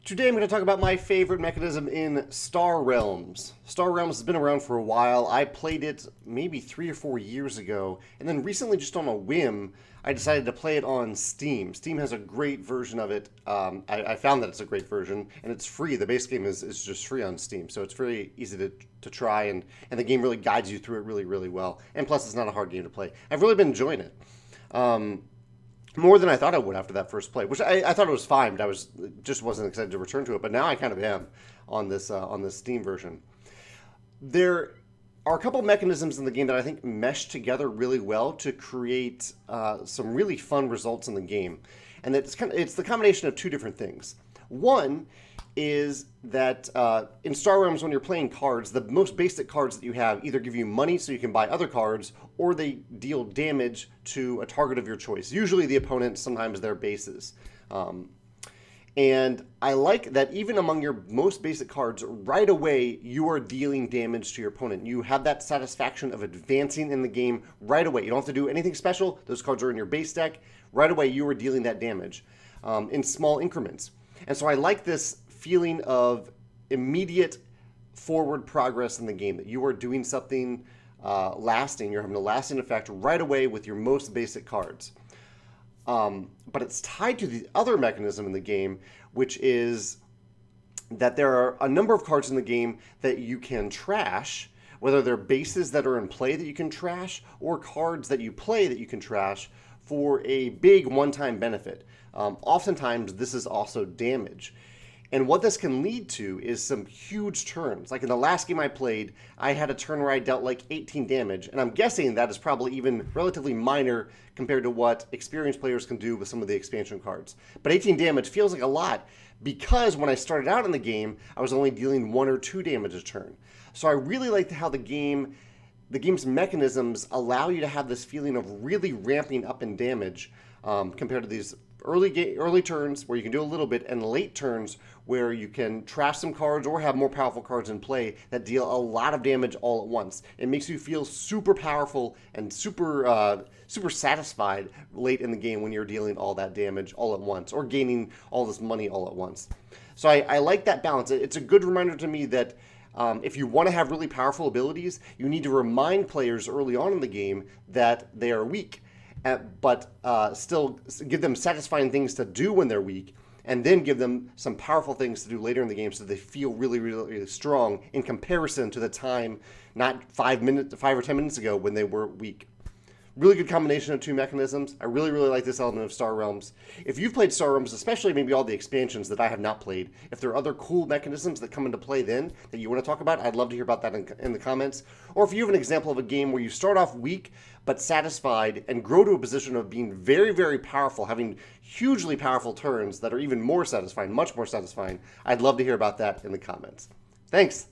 Today I'm going to talk about my favorite mechanism in Star Realms. Star Realms has been around for a while. I played it maybe 3 or 4 years ago, and then recently, just on a whim, I decided to play it on Steam. Steam has a great version of it. I found that it's a great version, and it's free. The base game is just free on Steam, so it's very easy to try, and the game really guides you through it really, really well. And plus, it's not a hard game to play. I've really been enjoying it. More than I thought I would after that first play, which I thought it was fine, but I just wasn't excited to return to it. But now I kind of am on this Steam version. There are a couple mechanisms in the game that I think mesh together really well to create some really fun results in the game, and it's the combination of two different things. One is that in Star Realms, when you're playing cards, the most basic cards that you have either give you money so you can buy other cards, or they deal damage to a target of your choice, usually the opponent, sometimes their bases. And I like that even among your most basic cards, right away, you are dealing damage to your opponent. You have that satisfaction of advancing in the game right away. You don't have to do anything special. Those cards are in your base deck. Right away, you are dealing that damage in small increments. And so I like this feeling of immediate forward progress in the game, that you are doing something lasting. You're having a lasting effect right away with your most basic cards. But it's tied to the other mechanism in the game, which is that there are a number of cards in the game that you can trash, whether they're bases that are in play that you can trash, or cards that you play that you can trash for a big one-time benefit. Oftentimes, this is also damage. And what this can lead to is some huge turns. Like in the last game I played, I had a turn where I dealt like 18 damage, and I'm guessing that is probably even relatively minor compared to what experienced players can do with some of the expansion cards. But 18 damage feels like a lot because when I started out in the game, I was only dealing 1 or 2 damage a turn. So I really like how the game's mechanisms allow you to have this feeling of really ramping up in damage compared to these early turns where you can do a little bit, and late turns where you can trash some cards or have more powerful cards in play that deal a lot of damage all at once. It makes you feel super powerful and super satisfied late in the game when you're dealing all that damage all at once or gaining all this money all at once. So I like that balance. It's a good reminder to me that if you want to have really powerful abilities, you need to remind players early on in the game that they are weak, but still give them satisfying things to do when they're weak, and then give them some powerful things to do later in the game so they feel really, really, really strong in comparison to the time not 5 or 10 minutes ago when they were weak. Really good combination of two mechanisms. I really, really like this element of Star Realms. If you've played Star Realms, especially maybe all the expansions that I have not played, if there are other cool mechanisms that come into play then that you want to talk about, I'd love to hear about that in the comments. Or if you have an example of a game where you start off weak but satisfied and grow to a position of being very, very powerful, having hugely powerful turns that are even more satisfying, much more satisfying, I'd love to hear about that in the comments. Thanks.